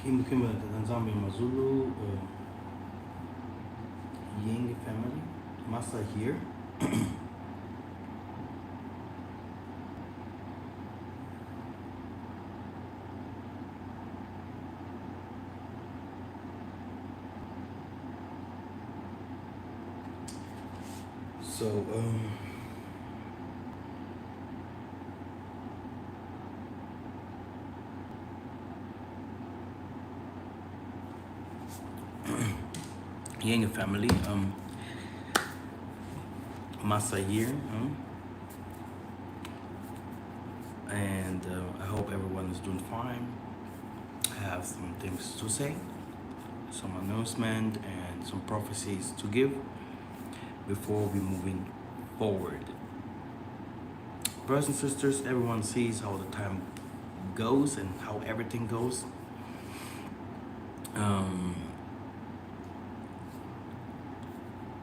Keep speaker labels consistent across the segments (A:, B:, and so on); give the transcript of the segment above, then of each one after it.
A: Kimukima Tanzania Mazulu, Yang family, Masa here. So, Yang family, Masa here, and I hope everyone is doing fine. I have some things to say, some announcement, and some prophecies to give before we moving forward. Brothers and sisters, everyone sees how the time goes and how everything goes.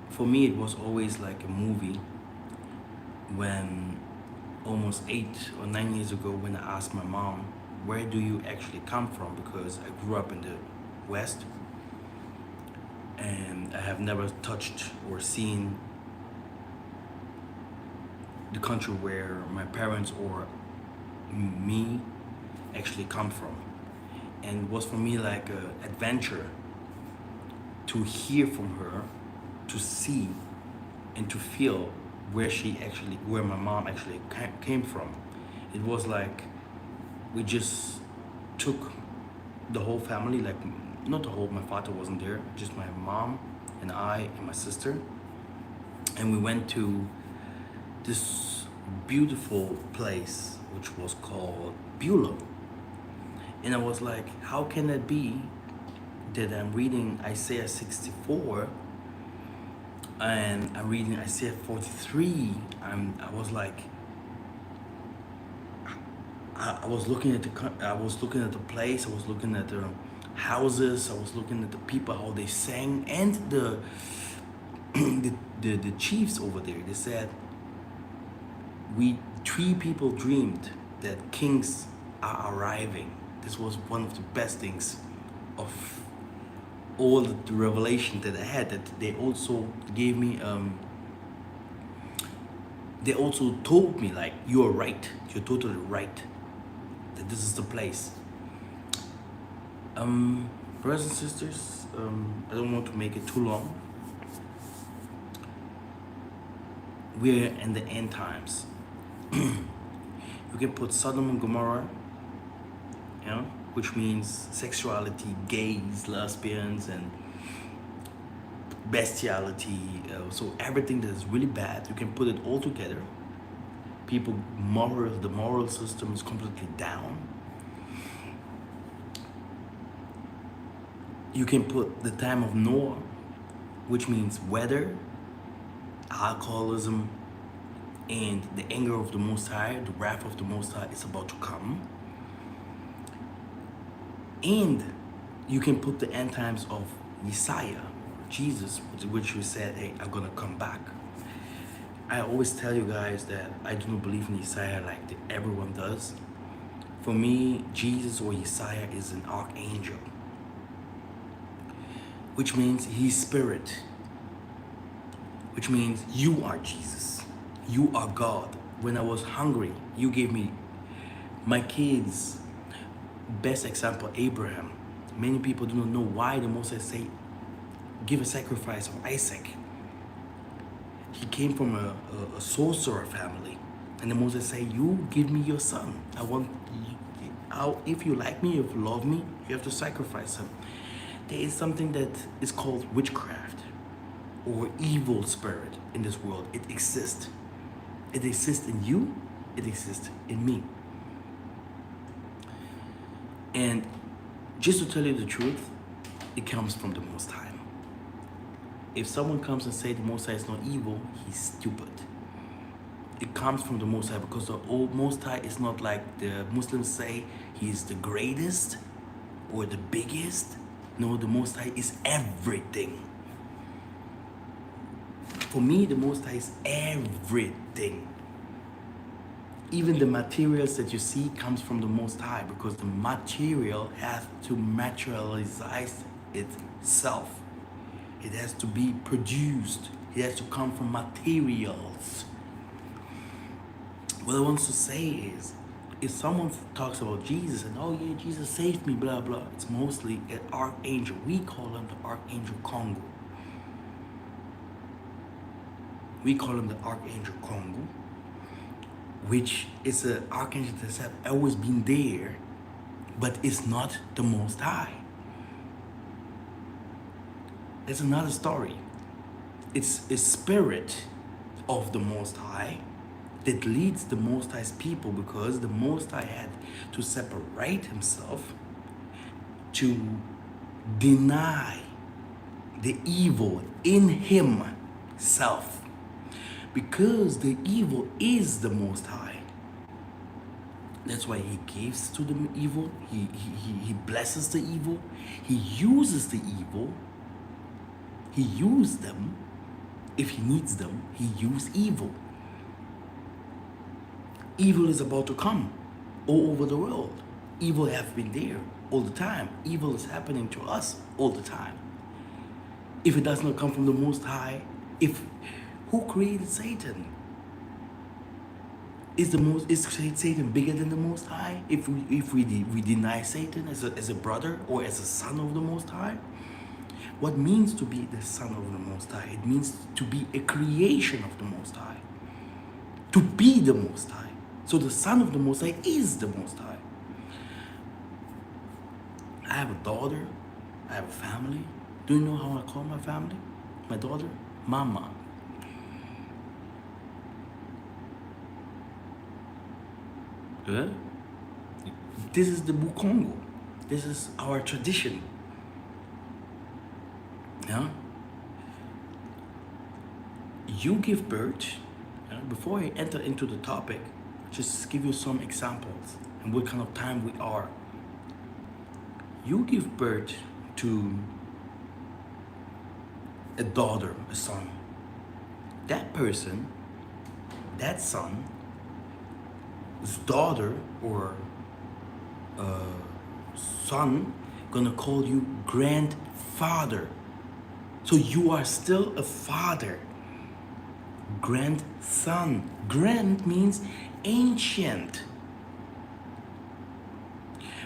A: For me, it was always like a movie when almost 8 or 9 years ago, when I asked my mom, where do you actually come from? Because I grew up in the West and I have never touched or seen the country where my parents or me actually come from. And it was for me like an adventure to hear from her, to see and to feel where my mom actually came from. It was like we just took the whole family, like not the whole, my father wasn't there, just my mom and I and my sister, and we went to this beautiful place which was called Beulah. And I was like, how can it be that I'm reading Isaiah 64 and I'm reading Isaiah 43? I was like, I was looking at the place, I was looking at the houses, I was looking at the people, how they sang, and the the chiefs over there. They said, three people dreamed that kings are arriving. This was one of the best things of all the revelation that I had, that they also gave me, they also told me, like, you're right, you're totally right, that this is the place. Brothers and sisters, I don't want to make it too long. We're in the end times. You can put Sodom and Gomorrah, you know, which means sexuality, gays, lesbians, and bestiality. So everything that is really bad, you can put it all together. The moral system is completely down. You can put the time of Noah, which means weather, alcoholism, and the anger of the Most High, the wrath of the Most High is about to come. And you can put the end times of Yiseka'yah, Jesus, which we said, hey, I'm gonna come back. I always tell you guys that I do not believe in Yiseka'yah like everyone does. For me, Jesus or Yiseka'yah is an archangel, which means he's spirit, which means you are Jesus. You are God. When I was hungry, you gave me my kids. Best example, Abraham. Many people do not know why the Moses say, give a sacrifice of Isaac. He came from a sorcerer family. And the Moses say, you give me your son. If you like me, if you love me, you have to sacrifice him. There is something that is called witchcraft or evil spirit in this world. It exists. It exists in you. It exists in me. And just to tell you the truth, it comes from the Most High. If someone comes and says the Most High is not evil, he's stupid. It comes from the Most High, because the Most High is not like the Muslims say he's the greatest or the biggest. No, the Most High is everything. For me, the Most High is everything. Even the materials that you see comes from the Most High, because the material has to materialize itself. It has to be produced. It has to come from materials. What I want to say is, if someone talks about Jesus and, oh yeah, Jesus saved me, blah blah, it's mostly an archangel. We call him the Archangel Congo. We call him the Archangel Congo, which is an archangel that has always been there, but it's not the Most High. It's another story. It's a spirit of the Most High that leads the Most High's people, because the Most High had to separate himself to deny the evil in himself, because the evil is the Most High. That's why he gives to the evil, he blesses the evil, he uses the evil, he uses them. If he needs them, he uses evil. Evil is about to come all over the world. Evil has been there all the time. Evil is happening to us all the time. If it does not come from the Most High, who created Satan? Is Satan bigger than the Most High? If we deny Satan as a brother or as a son of the Most High? What means to be the son of the Most High? It means to be a creation of the Most High. To be the Most High. So the son of the Most High is the Most High. I have a daughter. I have a family. Do you know how I call my family? My daughter? Mama. Yeah? This is the bakongo. This is our tradition. Yeah? You give birth. Before I enter into the topic, just give you some examples and what kind of time we are. You give birth to a daughter, a son. That person, that son, his daughter or son, gonna call you grandfather. So you are still a father. Grandson. Grand means ancient,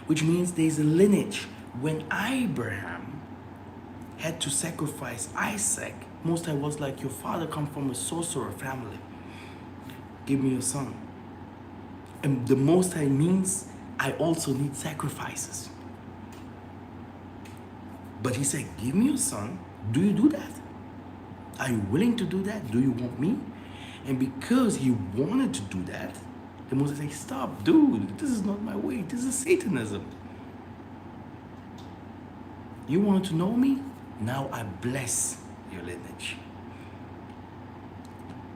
A: which means there's a lineage. When Abraham had to sacrifice Isaac, Most High was like, your father comes from a sorcerer family. Give me your son. And the Most High means I also need sacrifices. But he said, give me your son. Do you do that? Are you willing to do that? Do you want me? And because he wanted to do that, the Most High said, stop, dude. This is not my way. This is Satanism. You want to know me? Now I bless your lineage.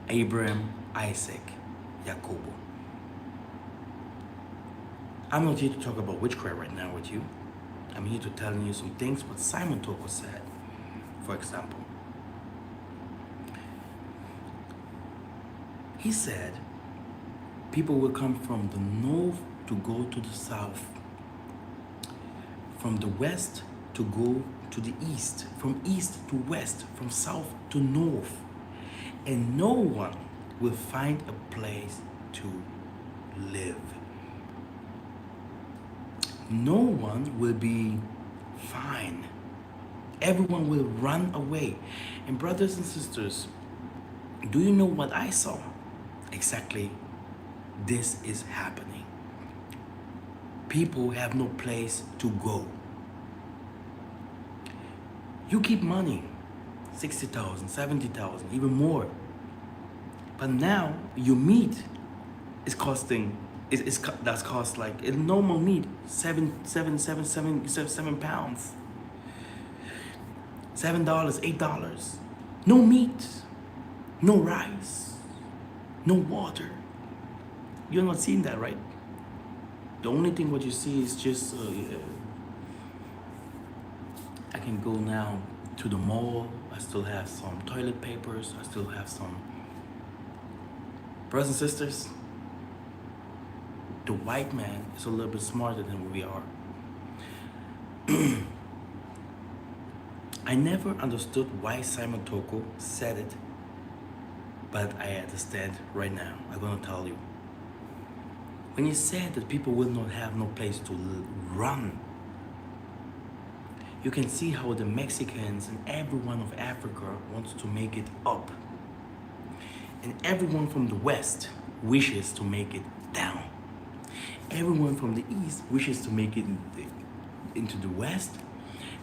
A: Abraham, Isaac, Jacob. I'm not here to talk about witchcraft right now with you. I'm here to tell you some things what Simeon Tokos said, for example. He said, people will come from the north to go to the south, from the west to go to the east, from east to west, from south to north, and no one will find a place to live. No one will be fine. Everyone will run away. And brothers and sisters, do you know what I saw? Exactly, this is happening. People have no place to go. You keep money, 60,000, 70,000, even more. But now your meat is costing, that's cost like a normal meat, 7 pounds, $7, $8. No meat, no rice, no water. You're not seeing that, right? The only thing what you see is just, I can go now to the mall. I still have some toilet papers. I still have some. Brothers and sisters, The white man is a little bit smarter than we are. I never understood why Simon Toko said it, but I understand right now. I'm gonna tell you. When he said that people will not have no place to run, you can see how the Mexicans and everyone of Africa wants to make it up. And everyone from the West wishes to make it down. Everyone from the East wishes to make it into the West,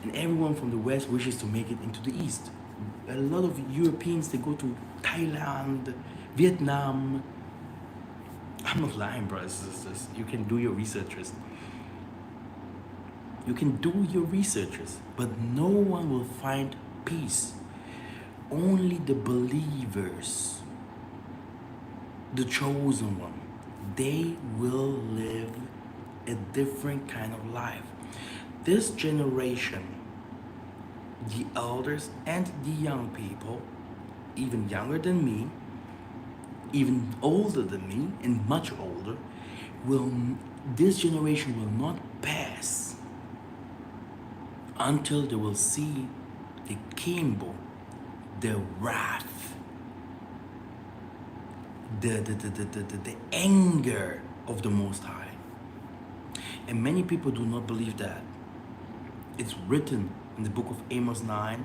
A: and everyone from the West wishes to make it into the East. A lot of Europeans, they go to Thailand, Vietnam. I'm not lying, bro. You can do your researches. You can do your researches, but no one will find peace. Only the believers, the chosen one, they will live a different kind of life. This generation, the elders and the young people, even younger than me, even older than me, and much older, this generation will not pass until they will see the kimbo, the wrath, the anger of the Most High. And many people do not believe that. It's written in the book of Amos 9,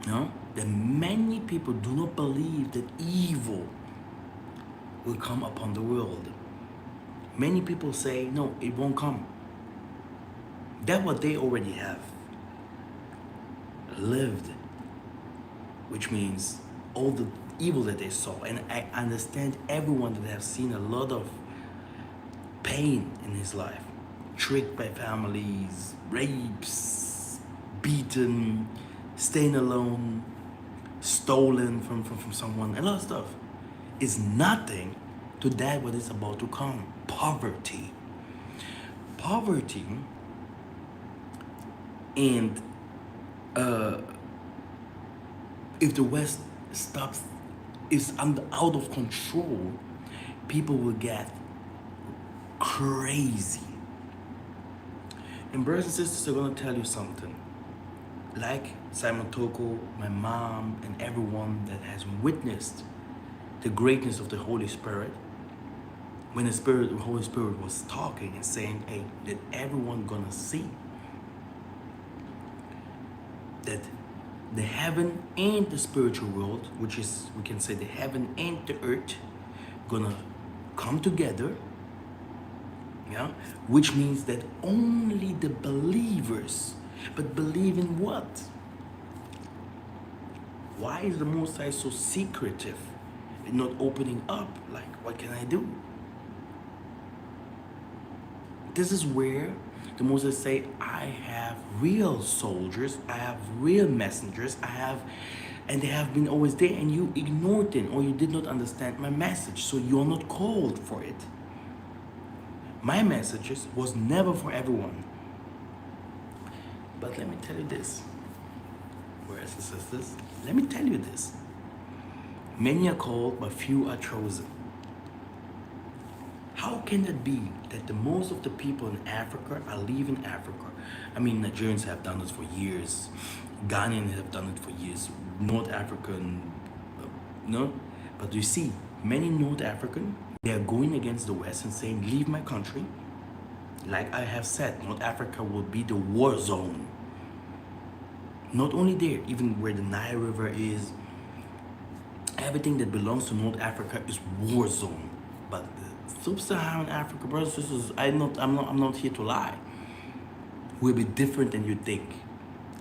A: no? That many people do not believe that evil will come upon the world. Many people say, no, it won't come. That's what they already have lived, which means all the evil that they saw. And I understand everyone that has seen a lot of pain in his life, tricked by families, rapes, beaten, staying alone, stolen from someone, a lot of stuff. Is nothing to that what is about to come. Poverty. Poverty. And if the West stops, is out of control, people will get crazy. And brothers and sisters are gonna tell you something. Like Simon Toko, my mom, and everyone that has witnessed the greatness of the Holy Spirit, when the Holy Spirit was talking and saying, hey, that everyone gonna see that the heaven and the spiritual world, which is, we can say the heaven and the earth, gonna come together, yeah, which means that only the believers, but believe in what? Why is the Most High so secretive and not opening up? Like, what can I do? This is where the Most High say, I have real soldiers, I have real messengers, and they have been always there, and you ignored them, or you did not understand my message, so you are not called for it. My messages was never for everyone. But let me tell you this, brothers and sisters, let me tell you this. Many are called, but few are chosen. How can it be that the most of the people in Africa are leaving Africa? I mean, Nigerians have done this for years. Ghanaians have done it for years. North African, no? But you see, many North African, they are going against the West and saying, leave my country. Like I have said, North Africa will be the war zone. Not only there, even where the Nile River is, everything that belongs to North Africa is war zone. But Sub-Saharan Africa, brothers and sisters, I'm not here to lie. We'll be different than you think.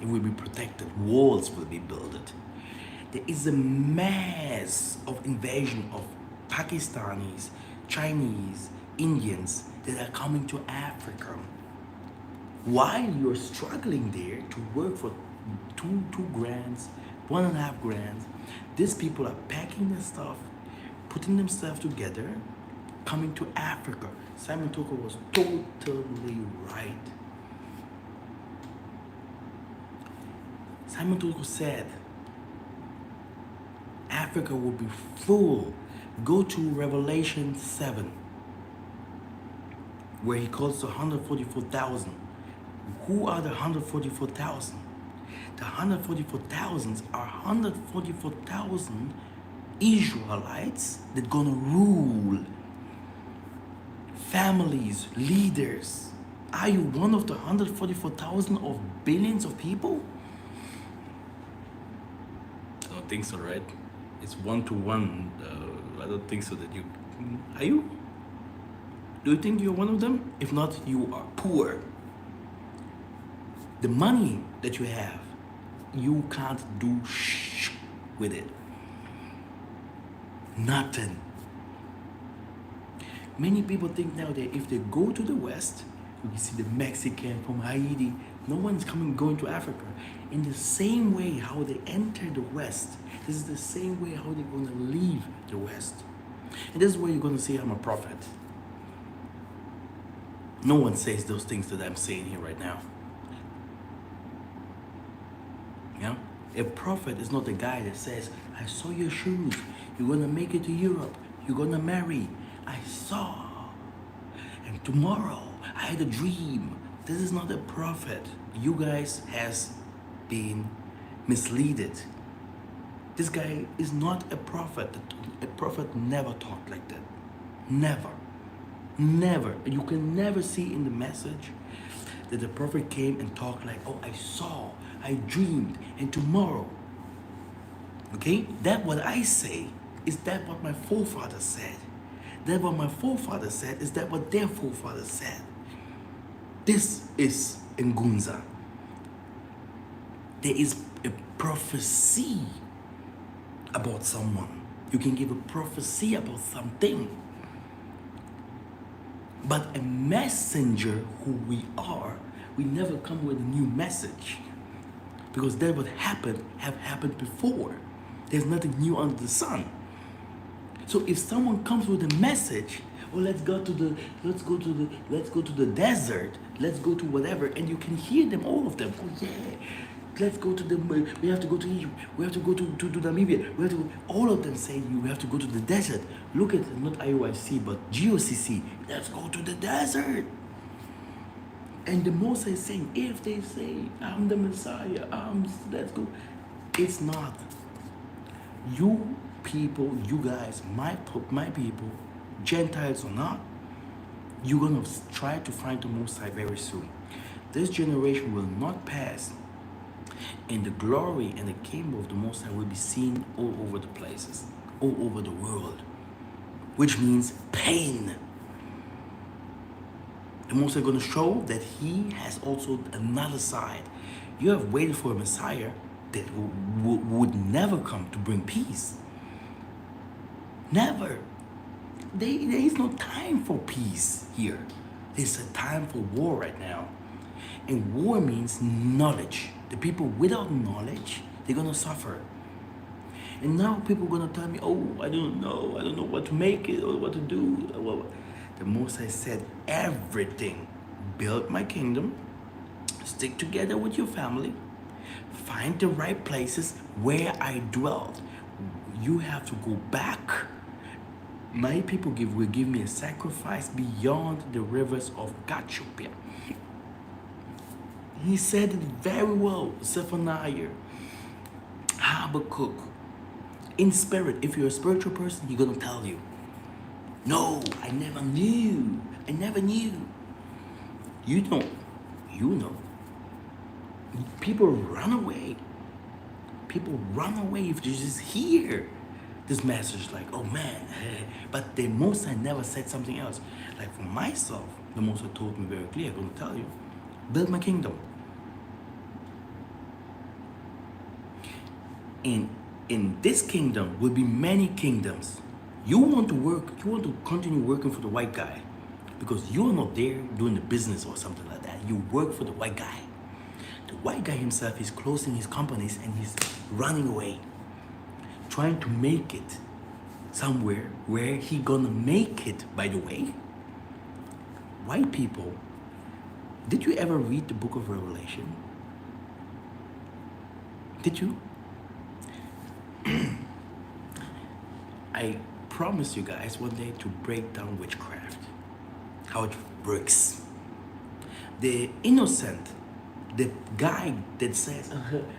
A: It will be protected. Walls will be built. There is a mass of invasion of Pakistanis, Chinese, Indians that are coming to Africa. While you're struggling there to work for two grands, 1.5 grand, these people are packing their stuff, putting themselves together, coming to Africa. Simon Toko was totally right. Simon Toko said, Africa will be full. Go to Revelation 7. where he calls the 144,000. Who are the 144,000? The 144,000 are 144,000 Israelites that gonna rule families, leaders. Are you one of the 144,000 of billions of people? I don't think so, right? It's 1 to 1. I don't think so that you... Are you? Do you think you're one of them? If not, you are poor. The money that you have, you can't do with it. Nothing. Many people think now that if they go to the West, you see the Mexican from Haiti, no one's going to Africa. In the same way how they enter the West, this is the same way how they're going to leave the West. And this is where you're going to say I'm a prophet. No one says those things that I'm saying here right now. Yeah? A prophet is not a guy that says, I saw your shoes, you're going to make it to Europe, you're going to marry. I saw. And tomorrow, I had a dream. This is not a prophet. You guys has been misleaded. This guy is not a prophet. A prophet never talked like that. Never. Never. You can never see in the message that the prophet came and talked like, oh, I saw, I dreamed, and tomorrow. Okay? That what I say is that what my forefathers said. That what my forefathers said is that what their forefathers said. This is Ngunza. There is a prophecy about someone. You can give a prophecy about something. But a messenger who we are, we never come with a new message. Because that what happened have happened before. There's nothing new under the sun. So if someone comes with a message, oh, let's go to the desert, let's go to whatever, and you can hear them, all of them. Oh yeah, let's go to we have to go to Egypt, we have to go to Namibia, we have to, all of them say you have to go to the desert. Look at, not IOIC, but GOCC, let's go to the desert. And the Moses is saying, if they say, I'm the Messiah, let's go. It's not. You people, you guys, my people, Gentiles or not, you're gonna try to find the Most High very soon. This generation will not pass, and the glory and the kingdom of the Most High will be seen all over the places, all over the world, which means pain. The Most High is gonna show that He has also another side. You have waited for a Messiah that would never come to bring peace. Never. There is no time for peace here. There's a time for war right now. And war means knowledge. The people without knowledge, they're gonna suffer. And now people are gonna tell me, oh, I don't know what to make it or what to do. The Most High said everything. Build my kingdom, stick together with your family, find the right places where I dwelled. You have to go back. My people will give me a sacrifice beyond the rivers of Ethiopia. He said it very well, Zephaniah, Habakkuk. In spirit, if you're a spiritual person, he's gonna tell you, no, I never knew. I never knew. You don't. You know. People run away. People run away if they just hear this message like, oh man, but the Most High never said something else. Like for myself, the Most High told me very clear, I'm going to tell you, build my kingdom. And in this kingdom will be many kingdoms. You want to work, you want to continue working for the white guy because you're not there doing the business or something like that. You work for the white guy. The white guy himself is closing his companies and he's running away, trying to make it somewhere where he gonna make it, by the way. White people, did you ever read the book of Revelation? Did you? I promise you guys one day to break down witchcraft, how bricks. The innocent, the guy that says,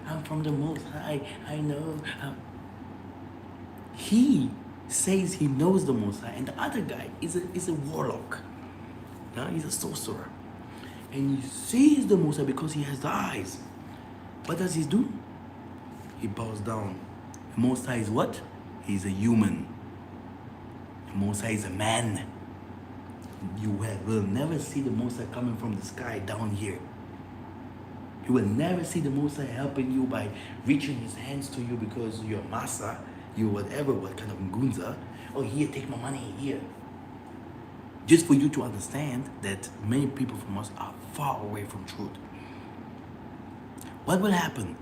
A: I'm from the Most High, I know. He says he knows the Most High, and the other guy is a warlock. He's a sorcerer. And he sees the Most High because he has the eyes. What does he do? He bows down. The Most High is what? He's a human. The Most High is a man. You will never see the Most High coming from the sky down here. You will never see the Most High helping you by reaching his hands to you because you're massa, you're whatever, what kind of ngunza. Oh, here, take my money, here. Just for you to understand that many people from us are far away from truth. What will happen?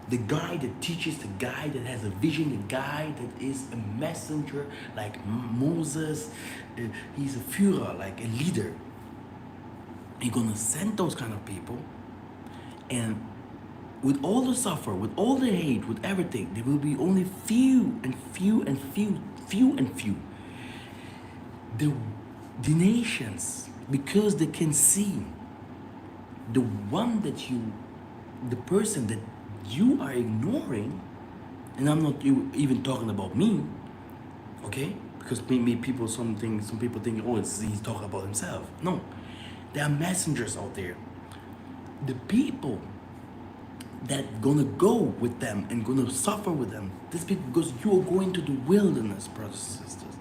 A: The guy that teaches, the guy that has a vision, the guy that is a messenger like Moses, he's a Führer, like a leader. He's gonna send those kind of people, and with all the suffer, with all the hate, with everything, there will be only few and few and few and few. The nations, because they can see the one that the person that you are ignoring, and I'm not even talking about me, okay? Because maybe some people think, oh, he's talking about himself. No, there are messengers out there. The people that gonna go with them and gonna suffer with them, these people, because you are going to the wilderness, brothers and sisters.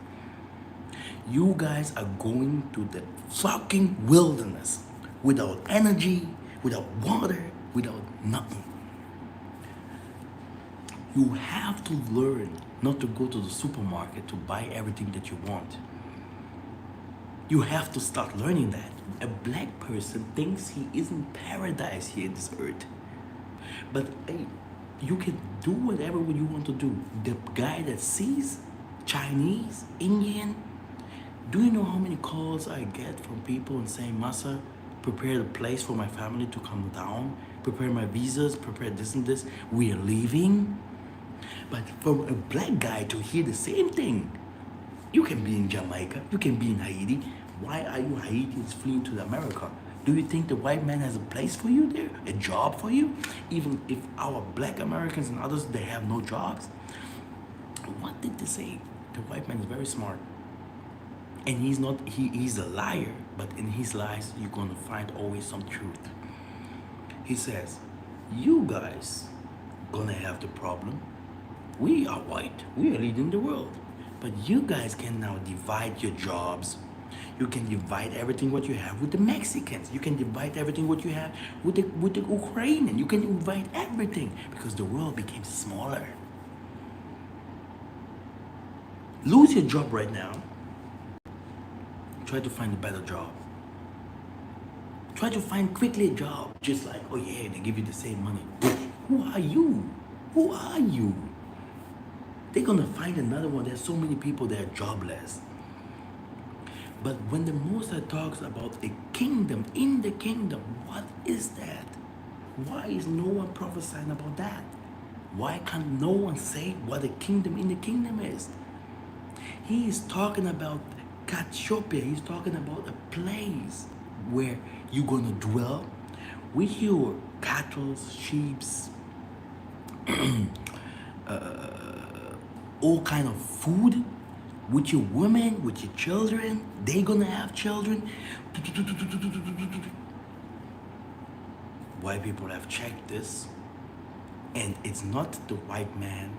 A: You guys are going to the fucking wilderness without energy, without water, without nothing. You have to learn not to go to the supermarket to buy everything that you want. You have to start learning that. A black person thinks he is in paradise here in this earth. But hey, you can do whatever you want to do. The guy that sees Chinese, Indian, do you know how many calls I get from people and saying, Masa, prepare the place for my family to come down, prepare my visas, prepare this and this, we are leaving. But from a black guy to hear the same thing, you can be in Jamaica, you can be in Haiti. Why are you Haitians fleeing to America? Do you think the white man has a place for you there, a job for you? Even if our black Americans and others, they have no jobs. What did they say? The white man is very smart. And he's a liar, but in his lies, you're gonna find always some truth. He says, you guys gonna have the problem. We are white, we are leading the world. But you guys can now divide your jobs. You can divide everything what you have with the Mexicans. You can divide everything what you have with the Ukrainian. You can divide everything because the world became smaller. Lose your job right now. Try to find a better job. Try to find quickly a job. Just like, oh yeah, they give you the same money. Who are you? Who are you? They're gonna find another one. There's so many people that are jobless. But when the Most High talks about a kingdom, in the kingdom, what is that? Why is no one prophesying about that? Why can't no one say what a kingdom in the kingdom is? He is talking about Katshopia. He's talking about a place where you're gonna dwell with your cattle, sheep, all kind of food, with your women, with your children. They're gonna have children. White people have checked this, and it's not the white man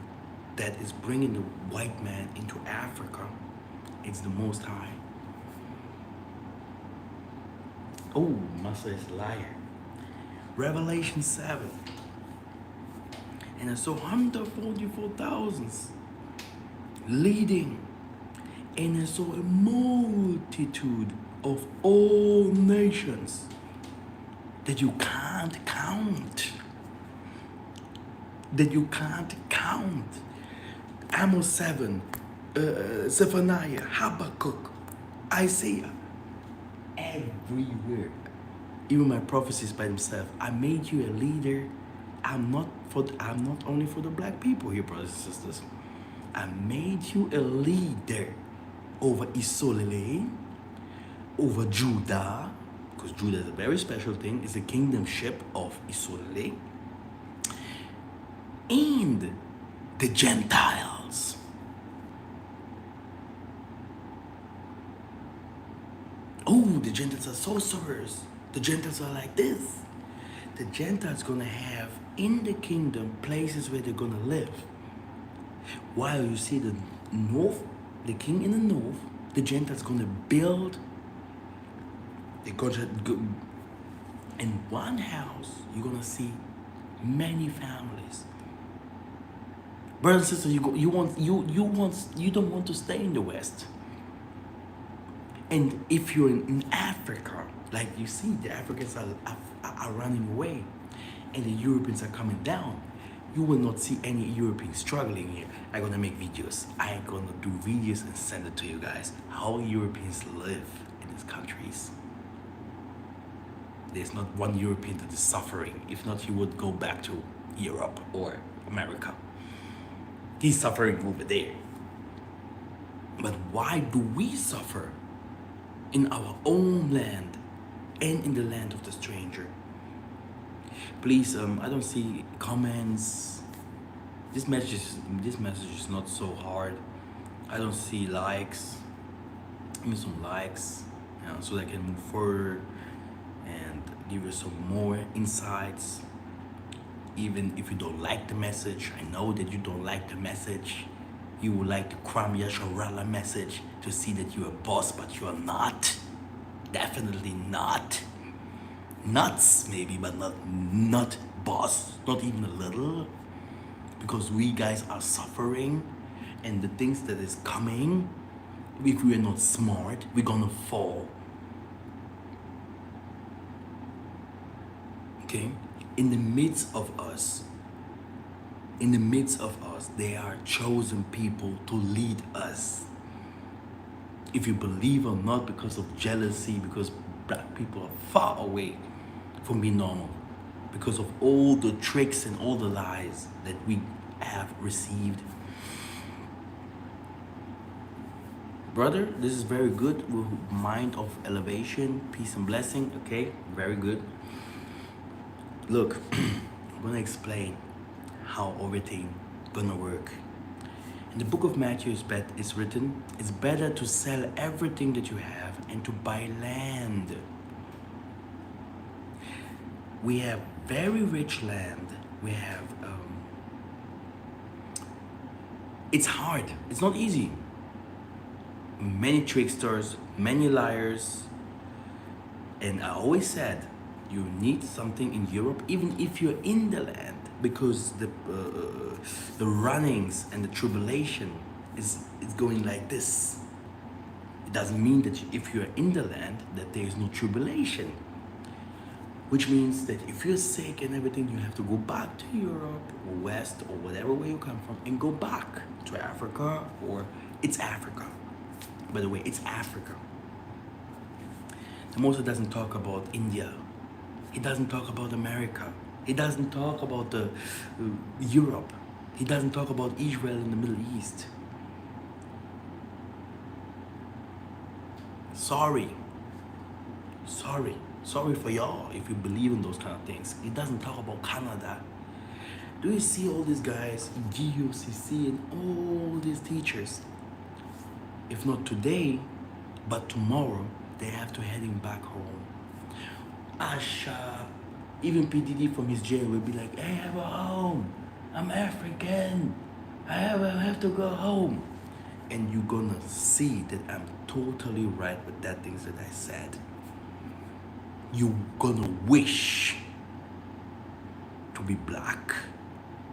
A: that is bringing the white man into Africa. It's the Most High. Oh, Masa is a liar. Revelation 7. And I saw 144,000 leading. And I saw a multitude of all nations that you can't count. That you can't count. Amos 7. Zephaniah, Habakkuk, Isaiah, everywhere. Even my prophecies by themselves. I made you a leader. I'm not only for the black people here, brothers and sisters. I made you a leader over Isolele, over Judah, because Judah is a very special thing, is the kingdomship of Israel, and the Gentiles. Oh, the Gentiles are sorcerers. The Gentiles are like this. The Gentiles gonna have in the kingdom places where they're gonna live. While you see the north, the king in the north, the Gentiles gonna build. They're gonna go in one house. You're gonna see many families. Brothers and sisters, you don't want to stay in the West. And if you're in Africa, like you see, the Africans are running away, and the Europeans are coming down. You will not see any Europeans struggling here. I'm gonna make videos. I'm gonna do videos and send it to you guys. How Europeans live in these countries. There's not one European that is suffering. If not, he would go back to Europe or America. He's suffering over there. But why do we suffer in our own land and in the land of the stranger? Please, I don't see comments. This message is not so hard. I don't see likes. Give me some likes, so that I can move forward and give you some more insights. Even if you don't like the message, I know that you don't like the message. You would like the Kram Yasharala message to see that you're a boss, but you are not. Definitely not. Nuts maybe, but not boss, not even a little. Because we guys are suffering, and the things that is coming, if we are not smart, we're gonna fall. Okay? In the midst of us, there are chosen people to lead us. If you believe or not, because of jealousy, because black people are far away from being normal, because of all the tricks and all the lies that we have received. Brother, this is very good. Mind of elevation, peace and blessing. Okay, very good. Look, I'm gonna explain how everything gonna work. In the book of Matthew it's written, it's better to sell everything that you have and to buy land. We have very rich land. We have, it's hard, it's not easy. Many tricksters, many liars. And I always said, you need something in Europe, even if you're in the land, because the runnings and the tribulation is going like this. It doesn't mean that if you're in the land that there is no tribulation, which means that if you're sick and everything, you have to go back to Europe or West or whatever way you come from and go back to Africa, or it's Africa. By the way, it's Africa. The Moses doesn't talk about India. He doesn't talk about America. He doesn't talk about the Europe. He doesn't talk about Israel in the Middle East. Sorry for y'all if you believe in those kind of things. He doesn't talk about Canada. Do you see all these guys, GUCC and all these teachers? If not today, but tomorrow, they have to heading back home. Asha, even PDD from his jail will be like, hey, I have a home. I'm African. I have to go home. And you're gonna see that I'm totally right with that things that I said. You're gonna wish to be black.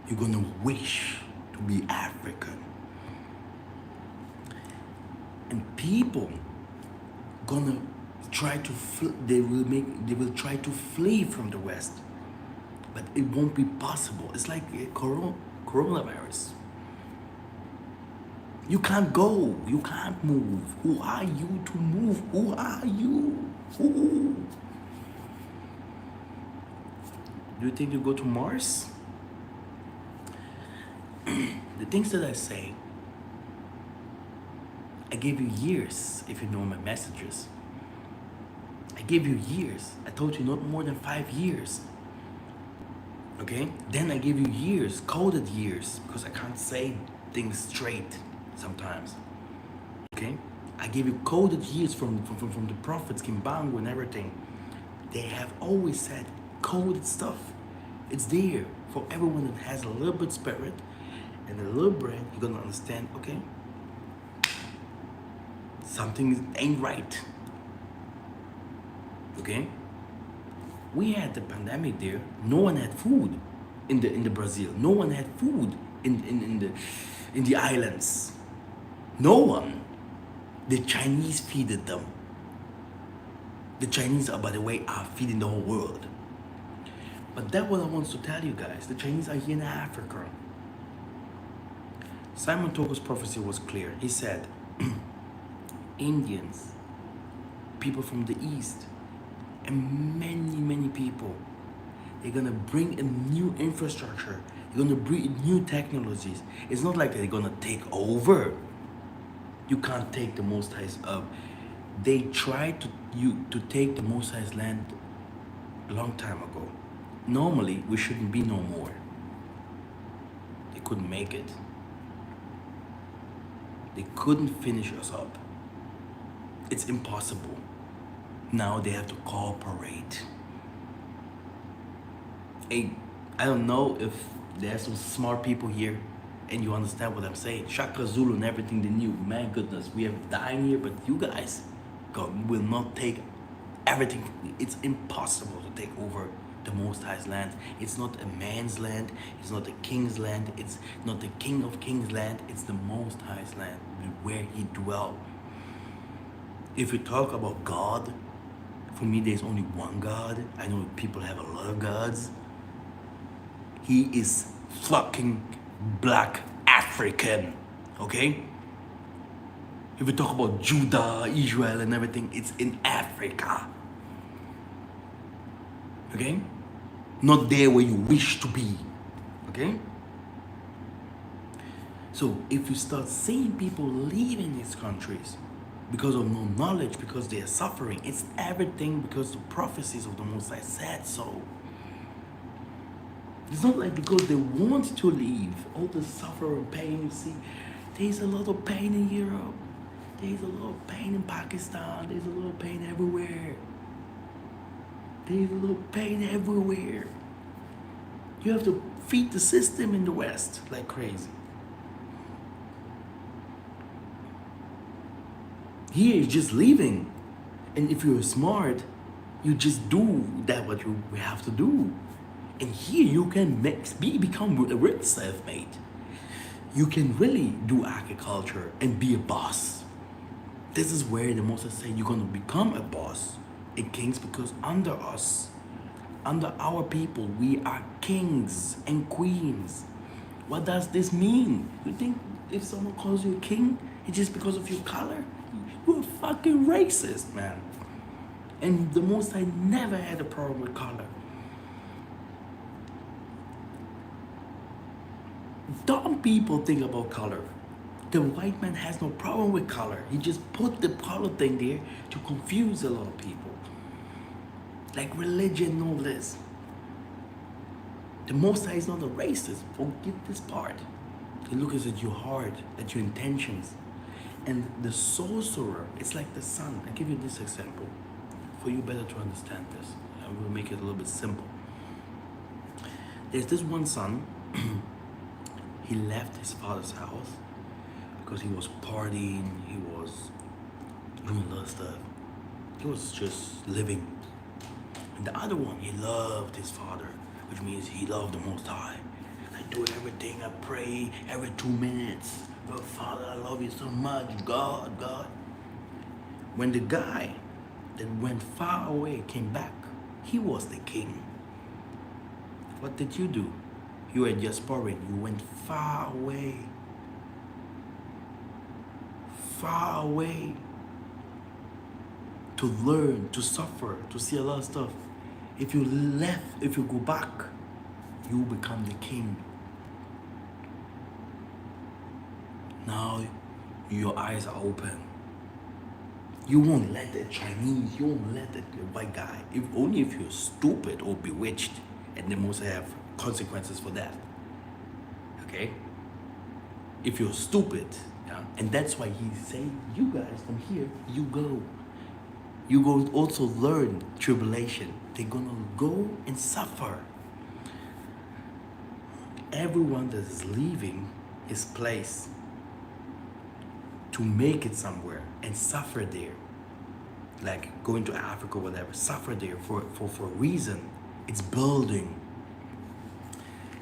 A: You're gonna wish to be African. And people gonna try to they will try to flee from the West, but it won't be possible. It's like coronavirus. You can't go. You can't move. Who are you to move? Who are you? Who? Do you think you go to Mars? The things that I say, I gave you years if you know my messages. I gave you years. I told you not more than 5 years. Okay? Then I gave you years, coded years, because I can't say things straight sometimes. Okay? I gave you coded years from the prophets, Kimbangu and everything. They have always said coded stuff. It's there for everyone that has a little bit spirit and a little brain. You're gonna understand, okay, something ain't right. Okay? We had the pandemic there. No one had food in the Brazil. No one had food in the islands. No one. The Chinese feeded them. The Chinese are, by the way, are feeding the whole world. But that's what I want to tell you guys. The Chinese are here in Africa. Simeon Tokos' prophecy was clear. He said, Indians, people from the East, and many people, they're gonna bring a new infrastructure. They're gonna bring new technologies. It's not like they're gonna take over. You can't take the Most High's up. They tried to take the Most High's land a long time ago. Normally, we shouldn't be no more. They couldn't make it. They couldn't finish us up. It's impossible. Now they have to cooperate. Hey, I don't know if there's some smart people here and you understand what I'm saying. Shaka Zulu and everything they knew. Man, goodness, we are dying here, but you guys will not take everything. It's impossible to take over the Most High's land. It's not a man's land. It's not a king's land. It's not the King of Kings' land. It's the Most High's land, where he dwells. If you talk about God, for me, there's only one God. I know people have a lot of gods. He is fucking black African, okay? If we talk about Judah, Israel and everything, it's in Africa. Okay? Not there where you wish to be. Okay? So if you start seeing people leaving these countries because of no knowledge, because they are suffering, it's everything because the prophecies of the Most High said so. It's not like because they want to leave, all the suffering and pain you see. There's a lot of pain in Europe. There's a lot of pain in Pakistan. There's a lot of pain everywhere. There's a lot of pain everywhere. You have to feed the system in the West like crazy. Here you're just leaving. And if you're smart, you just do that what you have to do. And here you can become a real self-made. You can really do agriculture and be a boss. This is where the Moses said you're going to become a boss and kings, because under us, under our people, we are kings and queens. What does this mean? You think if someone calls you a king, it's just because of your color? You're a fucking racist, man. And the Most High never had a problem with color. Dumb people think about color. The white man has no problem with color. He just put the color thing there to confuse a lot of people. Like religion and all this. The Most High is not a racist. Forget this part. He looks at your heart, at your intentions. And the sorcerer, it's like the sun. I'll give you this example for you better to understand this. I will make it a little bit simple. There's this one son. He left his father's house because he was partying, he was doing a lot of stuff. He was just living. And the other one, he loved his father, which means he loved the Most High. I do everything, I pray every 2 minutes. Oh, Father, I love you so much, God. When the guy that went far away came back, he was the king. What did you do? You were just boring. You went far away. Far away. To learn, to suffer, to see a lot of stuff. If you left, if you go back, you become the king. Now your eyes are open. You won't let the Chinese, you won't let the white guy, if only if you're stupid or bewitched, and they must have consequences for that. Okay? If you're stupid, yeah, and that's why he's saying, you guys from here, you go. You go also learn tribulation. They're gonna go and suffer. Everyone that is leaving his place to make it somewhere and suffer there, like going to Africa or whatever, suffer there for a reason. It's building.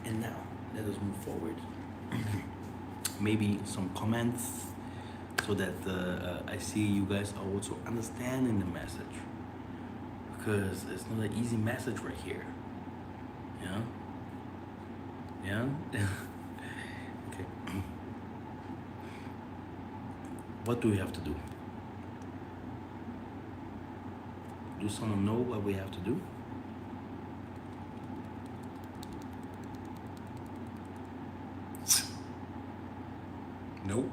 A: And now, let us move forward. Maybe some comments so that I see you guys are also understanding the message. Because it's not an easy message right here. Yeah? Yeah? Okay. What do we have to do? Do someone know what we have to do? No.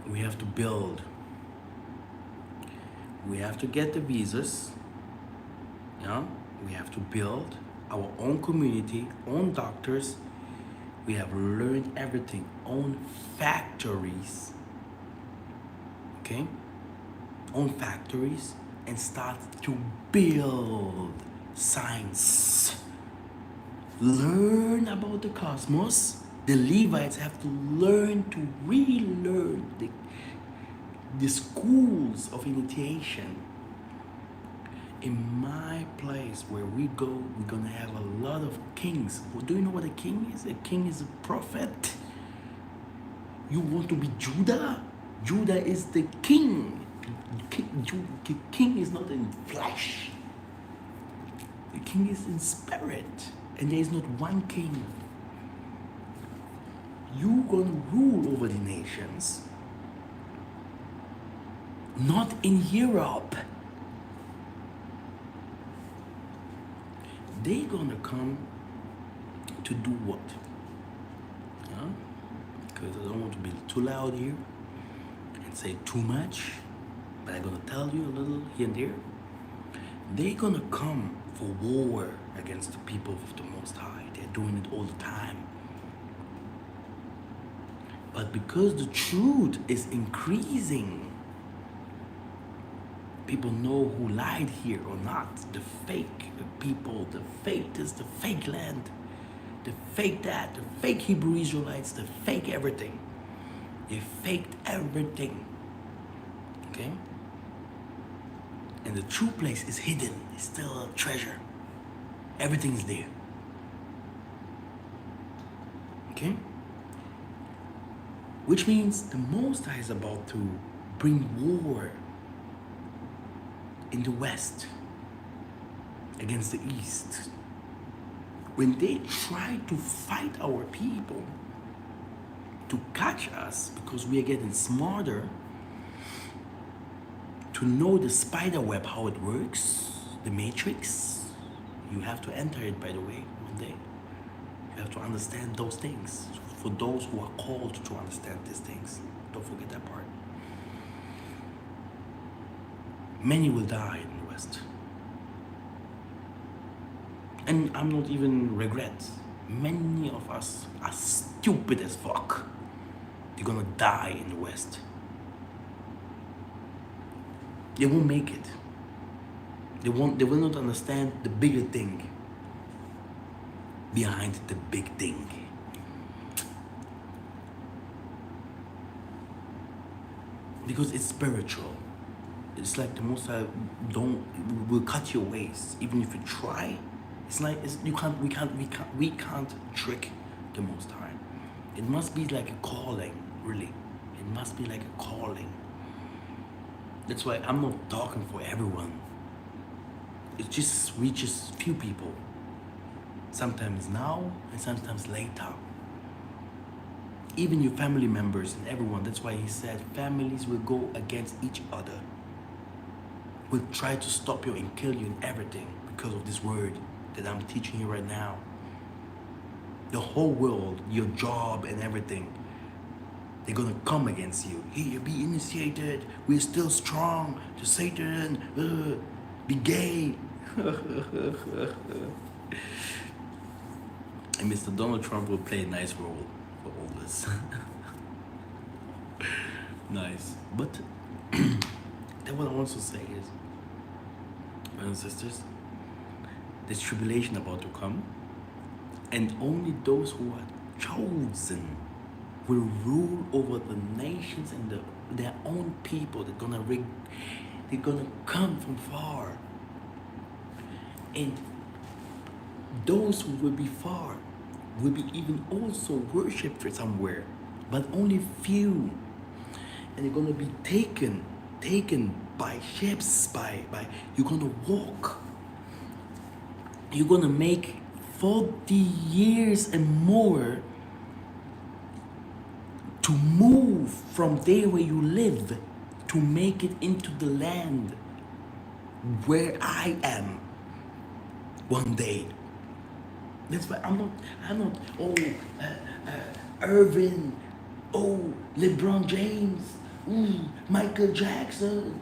A: We have to build. We have to get the visas. Yeah? We have to build our own community, own doctors. We have learned everything, own factories. Okay? Own factories and start to build science. Learn about the cosmos. The Levites have to learn to relearn the schools of initiation. In my place where we go, we're gonna have a lot of kings. Well, do you know what a king is? A king is a prophet. You want to be Judah? Judah is the king. King is not in flesh. The king is in spirit. And there is not one king. You're gonna rule over the nations. Not in Europe. They're gonna come to do what? Yeah? Because I don't want to be too loud here and say too much, but I'm gonna tell you a little here and there. They're gonna come for war against the people of the Most High. They're doing it all the time. But because the truth is increasing, people know who lied here or not. The fake people, the fake this, the fake land, the fake that, the fake Hebrew Israelites, the fake everything. They faked everything. Okay? And the true place is hidden. It's still a treasure. Everything is there. Okay? Which means the Most High is about to bring war in the West against the East. When they try to fight our people, to catch us because we are getting smarter, to know the spider web, how it works, the matrix, you have to enter it, by the way, one day. You have to understand those things. For those who are called to understand these things, don't forget that part. Many will die in the West. And I'm not even regret. Many of us are stupid as fuck. They're gonna die in the West. They won't make it. They will not understand the bigger thing behind the big thing. Because it's spiritual. It's like the Most High will cut your ways. Even if you try, it's like we can't trick the Most High. It must be like a calling, really. It must be like a calling. That's why I'm not talking for everyone. It just reaches few people. Sometimes now and sometimes later. Even your family members and everyone. That's why he said families will go against each other. Will try to stop you and kill you and everything because of this word that I'm teaching you right now. The whole world, your job and everything. They're gonna come against you. Here, be initiated. We're still strong. To Satan, be gay. And Mr. Donald Trump will play a nice role for all this. Nice. But then what I want to say is, brothers and sisters, there's tribulation about to come, and only those who are chosen will rule over the nations and their own people. They're gonna come from far, and those who will be far will be even also worshipped somewhere, but only few. And they're gonna be taken by ships, by you're gonna walk. You're gonna make 40 years and more to move from there where you live to make it into the land where I am one day. That's why I'm not, Irvin, LeBron James, Michael Jackson.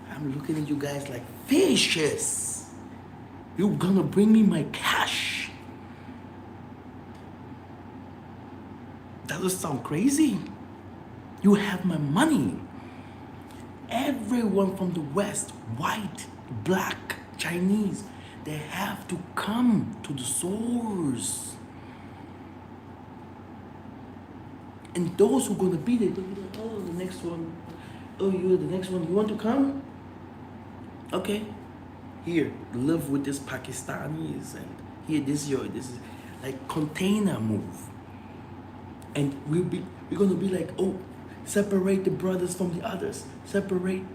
A: I'm looking at you guys like fishes. You're gonna bring me my cash. That does sound crazy. You have my money. Everyone from the West, white, black, Chinese, they have to come to the source. And those who are gonna be there, they'll be like, oh, the next one. Oh, you're the next one. You want to come? Okay. Here, live with this Pakistanis, and here, this is like container move. And we're gonna be like, oh, separate the brothers from the others. Separate.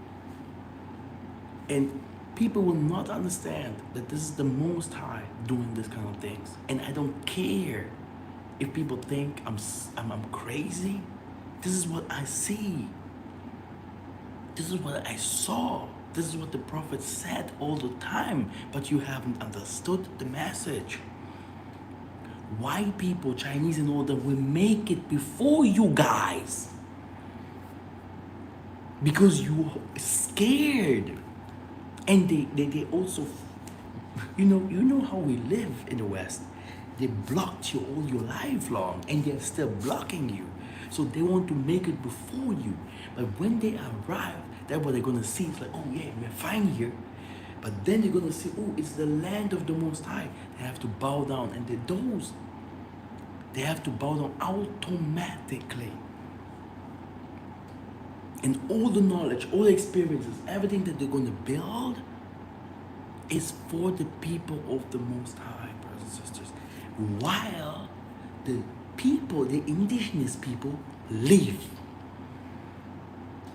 A: And people will not understand that this is the Most High doing this kind of things. And I don't care if people think I'm crazy. This is what I see. This is what I saw. This is what the prophet said all the time. But you haven't understood the message. White people, Chinese and all that, will make it before you guys. Because you're scared. And they also, you know how we live in the West. They blocked you all your life long, and they're still blocking you. So they want to make it before you. But when they arrive, that's what they're gonna see. It's like, oh yeah, we're fine here. But then they're gonna see, oh, it's the land of the Most High. They have to bow down, and they have to bow down automatically. And all the knowledge, all the experiences, everything that they're gonna build is for the people of the Most High, brothers and sisters. While the people, the indigenous people, live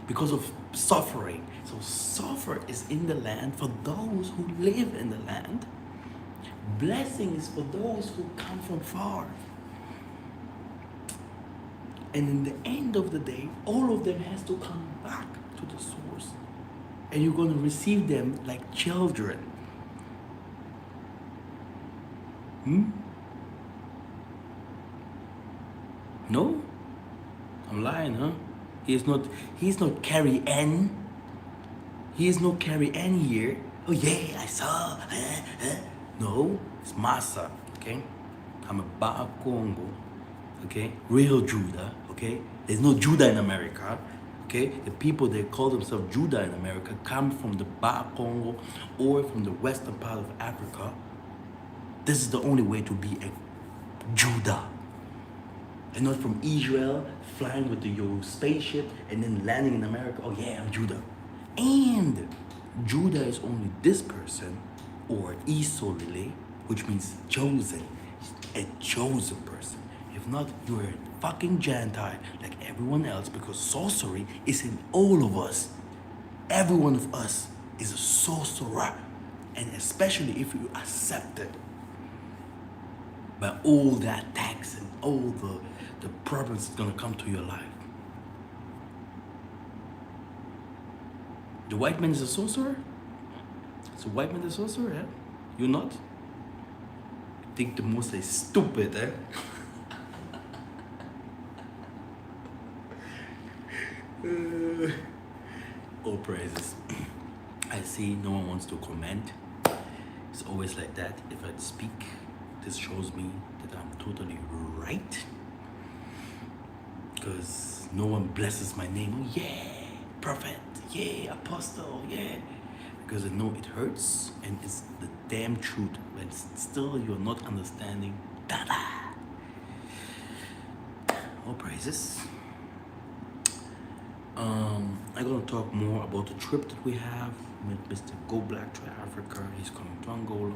A: because of suffering. So suffer is in the land for those who live in the land. Blessing is for those who come from far. And in the end of the day, all of them has to come back to the source. And you're going to receive them like children. No? I'm lying, huh? He's not Carrie Ann. He is no Carrie Ann here. Oh yeah, I saw. No, it's Massa, okay? I'm a bakongo, okay? Real Judah, okay? There's no Judah in America, okay? The people that call themselves Judah in America come from the bakongo or from the western part of Africa. This is the only way to be a Judah. And not from Israel, flying with your spaceship and then landing in America. Oh yeah, I'm Judah. And Judah is only this person, or Isolile, which means chosen. A chosen person. If not, you're a fucking Gentile like everyone else, because sorcery is in all of us. Every one of us is a sorcerer. And especially if you accept it. By all the attacks and all the problems that's gonna come to your life. The white man is a sorcerer? So white man is a sorcerer, yeah? You're not? You think the Most is stupid, eh? All praises. I see no one wants to comment. It's always like that. If I speak, this shows me that I'm totally right. Because no one blesses my name. Oh, yeah, prophet. Yeah, apostle. Yeah. Because I know it hurts and it's the damn truth. But still, you're not understanding. Da-da. All praises. I'm gonna talk more about the trip that we have with Mr. Go Black to Africa. He's coming to Angola,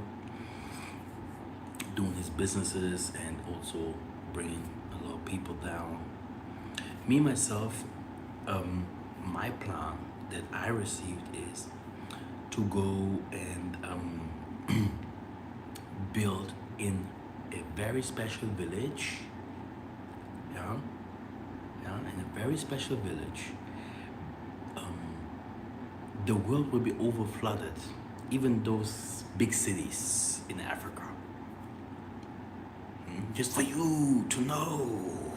A: doing his businesses and also bringing a lot of people down. Me myself, my plan that I received is to go and build in a very special village. Yeah, in a very special village. The world will be over flooded, even those big cities in Africa. Just for you to know.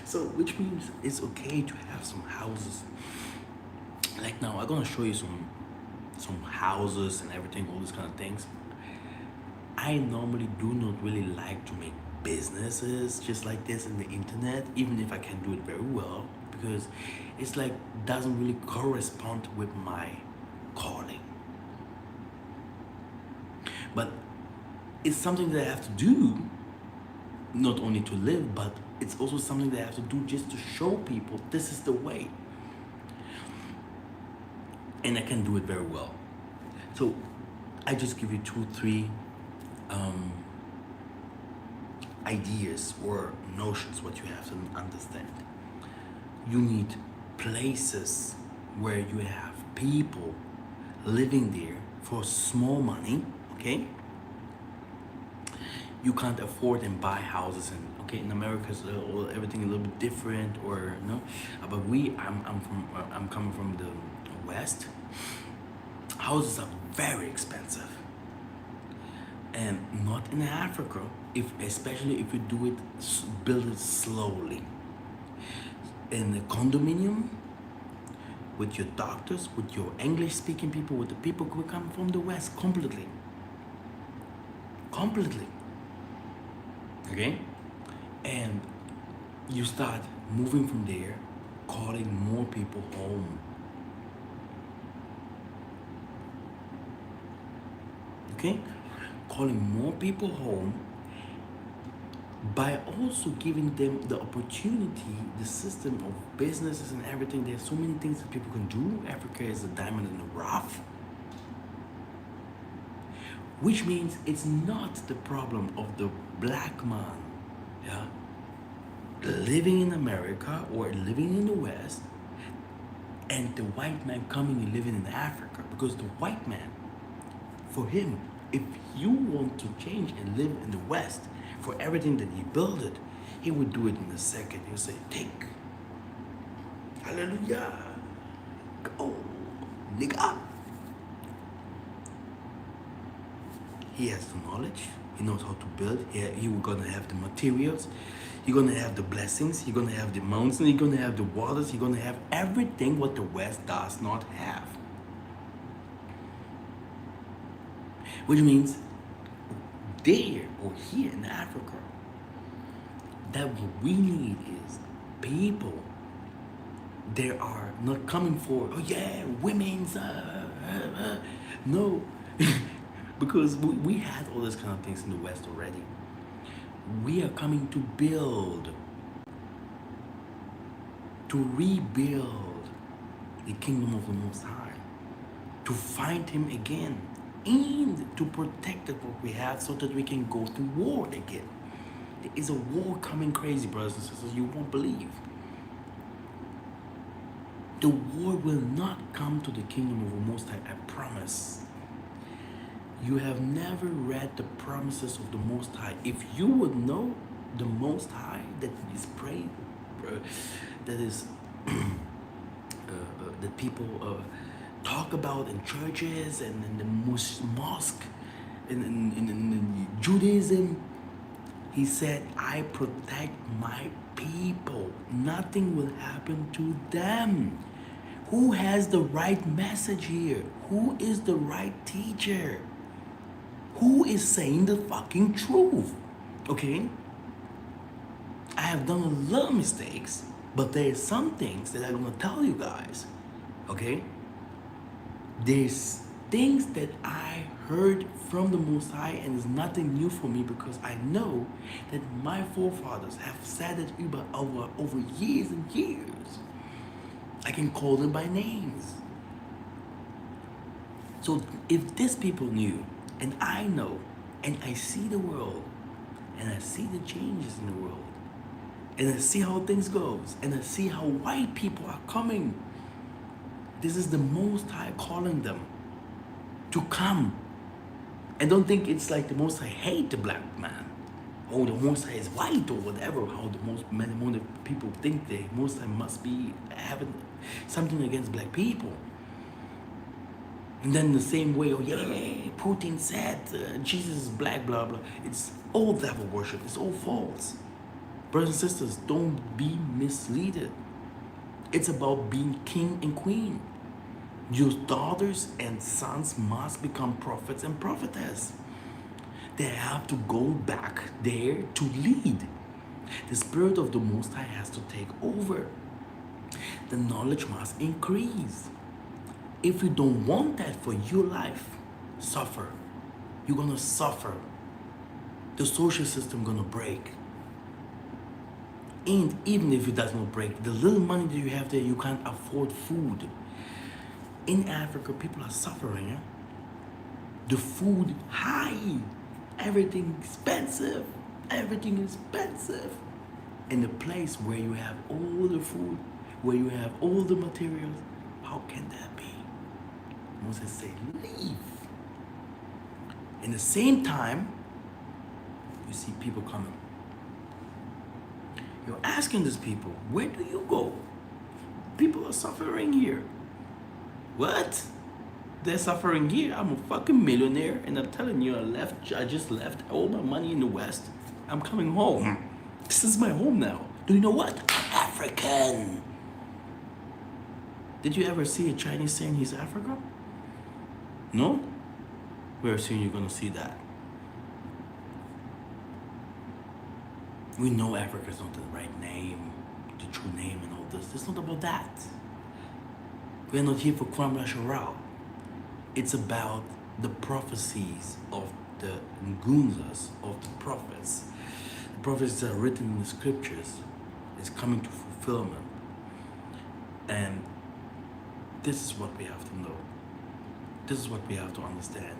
A: So, which means it's okay to have some houses. Like now, I'm gonna show you some houses and everything, all these kind of things. I normally do not really like to make businesses just like this in the internet, even if I can do it very well, because it's like doesn't really correspond with my calling. But it's something that I have to do, not only to live, but it's also something that I have to do just to show people this is the way. And I can do it very well. So I just give you 2-3 ideas or notions what you have to understand. You need places where you have people living there for small money, okay? You can't afford and buy houses, and okay, in America everything a little bit different, or no, but I'm coming from the West. Houses are very expensive, and not in Africa. Especially if you do it, build it slowly. In a condominium, with your doctors, with your English-speaking people, with the people who come from the West, completely. Okay, and you start moving from there, calling more people home. Okay, calling more people home by also giving them the opportunity, the system of businesses and everything. There's so many things that people can do. Africa is a diamond in the rough, which means it's not the problem of the black man, yeah, living in America or living in the West, and the white man coming and living in Africa. Because the white man, for him, if you want to change and live in the West, for everything that he built it, he would do it in a second. He'll say, take. Hallelujah. Go, nigga. He has the knowledge. He knows how to build. He will gonna have the materials. You're gonna have the blessings. You're gonna have the mountains. You're gonna have the waters. You're gonna have everything what the West does not have. Which means there or here in Africa, that what we need is people. They are not coming for, oh yeah, women's, no. Because we had all those kind of things in the West already. We are coming to build, to rebuild the kingdom of the Most High, to find Him again, and to protect what we have so that we can go to war again. There is a war coming crazy, brothers and sisters, you won't believe. The war will not come to the kingdom of the Most High, I promise. You have never read the promises of the Most High. If you would know the Most High that is prayed, that is that people talk about in churches and in the mosque, in Judaism, he said, I protect my people. Nothing will happen to them. Who has the right message here? Who is the right teacher? Who is saying the fucking truth? Okay? I have done a lot of mistakes, but there are some things that I'm gonna tell you guys. Okay? There's things that I heard from the Most High, and it's nothing new for me because I know that my forefathers have said it over years and years. I can call them by names. So if these people knew, and I know, and I see the world, and I see the changes in the world, and I see how things goes, and I see how white people are coming, this is the Most High calling them to come. And don't think it's like the Most High hate the black man, or the Most High is white, or whatever, how many people think the Most High must be having something against black people. And then the same way, oh yeah, Putin said Jesus is black, blah, blah. It's all devil worship. It's all false. Brothers and sisters, don't be misled. It's about being king and queen. Your daughters and sons must become prophets and prophetess. They have to go back there to lead. The Spirit of the Most High has to take over. The knowledge must increase. If you don't want that for your life, suffer. You're gonna suffer. The social system gonna break. And even if it does not break, the little money that you have there, you can't afford food. In Africa, people are suffering. Eh? The food high, everything expensive, everything expensive. In the place where you have all the food, where you have all the materials, how can that be? Moses said, leave. In the same time, you see people coming. You're asking these people, where do you go? People are suffering here. What? They're suffering here? I'm a fucking millionaire, and I'm telling you, I just left all my money in the West. I'm coming home. This is my home now. Do you know what? I'm African. Did you ever see a Chinese saying he's African? No? Very soon you're gonna see that. We know Africa is not the right name, the true name and all this. It's not about that. We're not here for Kwame Sharao. It's about the prophecies of the Ngunzas, of the prophets. The prophecies that are written in the scriptures is coming to fulfillment. And this is what we have to know. This is what we have to understand.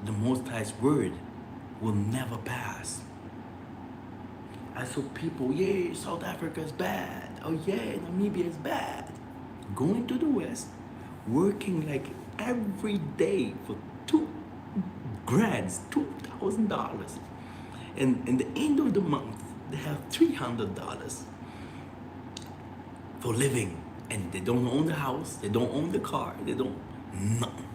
A: The Most High's word will never pass. I saw people, yeah, South Africa is bad. Oh yeah, Namibia is bad. Going to the West, working like every day for $2,000. And in the end of the month, they have $300 for living. And they don't own the house, they don't own the car, they don't, nothing.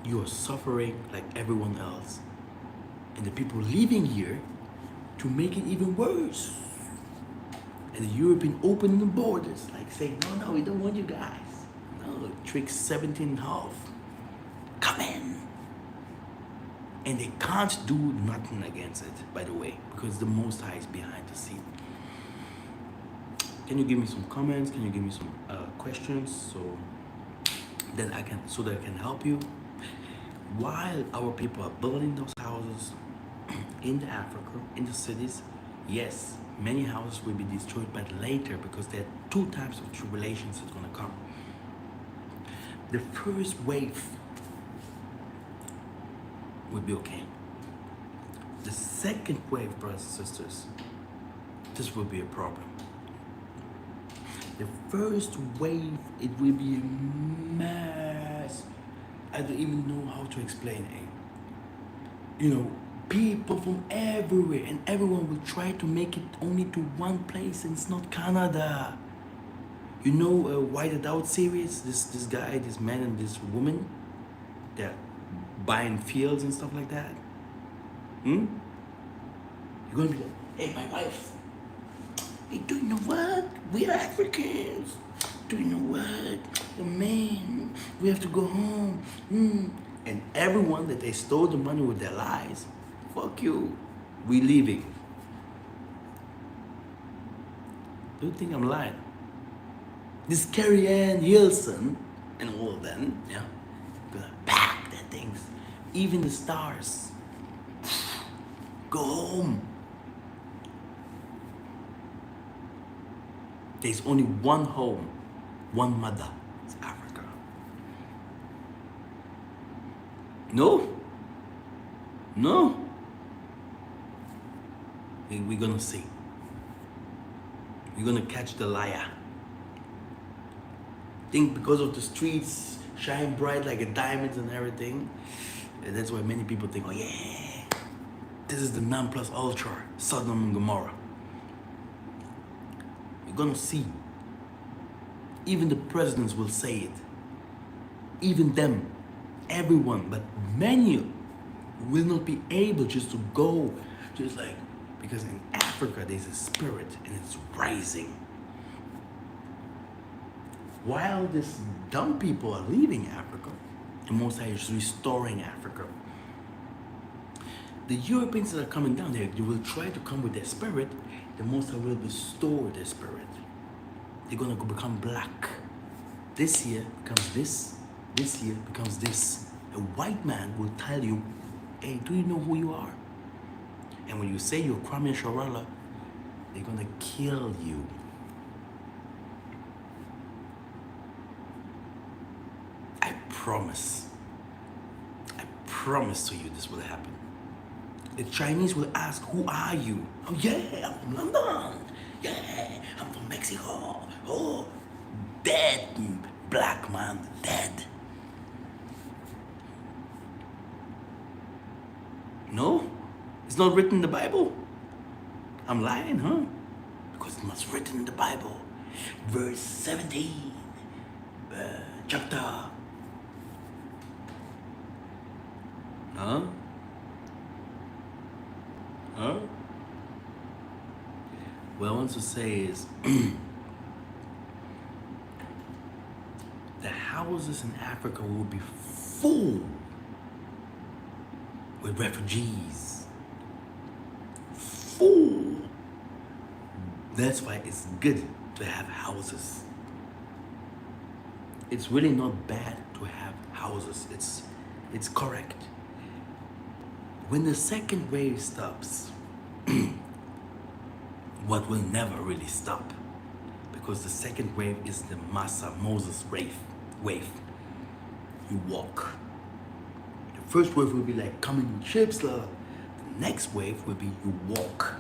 A: You are suffering like everyone else. And the people living here to make it even worse. And the European opening the borders, like saying, no, we don't want you guys. No, trick 17.5. Come in. And they can't do nothing against it, by the way, because the Most High is behind the scene. Can you give me some comments? Can you give me some questions so that I can help you? While our people are building those houses in Africa, in the cities, yes, many houses will be destroyed, but later, because there are two types of tribulations that's going to come. The first wave will be okay. The second wave, brothers and sisters, this will be a problem. The first wave, it will be a mess. I don't even know how to explain it. You know, people from everywhere, and everyone will try to make it only to one place, and it's not Canada. You know, White It Out series, this guy, this man and this woman, they're buying fields and stuff like that. You're gonna be like, Hey, my wife. Hey, do you know what? We are Africans. Do you know what? Oh, man, we have to go home. And everyone that they stole the money with their lies, fuck you. We leaving. Do you think I'm lying? This Carrie Ann Hilson and all of them, yeah, gonna pack their things. Even the stars. Go home. There's only one home, one mother. It's Africa. No. No. We're gonna see. We're gonna catch the liar. Think because of the streets shine bright like a diamonds and everything. And that's why many people think, oh yeah, this is the non plus ultra, Sodom and Gomorrah. You're gonna see. Even the presidents will say it. Even them, everyone, but many will not be able just to go, just like, because in Africa there's a spirit and it's rising. While these dumb people are leaving Africa, the Most High is restoring Africa. The Europeans that are coming down there, they will try to come with their spirit. The Most High will restore their spirit. They're gonna become black. This year becomes this. This year becomes this. A white man will tell you, hey, do you know who you are? And when you say you're Kwame Sharala, they're gonna kill you. I promise to you this will happen. The Chinese will ask, who are you? Oh yeah, I'm from London. Yeah, I'm from Mexico. Oh, dead black man, dead. No, it's not written in the Bible. I'm lying, huh? Because it's not written in the Bible. Verse 17, chapter. Huh? Huh? What I want to say is the houses in Africa will be full with refugees. Full. That's why it's good to have houses. It's really not bad to have houses. It's correct. When the second wave stops, what will never really stop, because the second wave is the Moses wave. You walk. The first wave will be like coming in ships. The next wave will be you walk.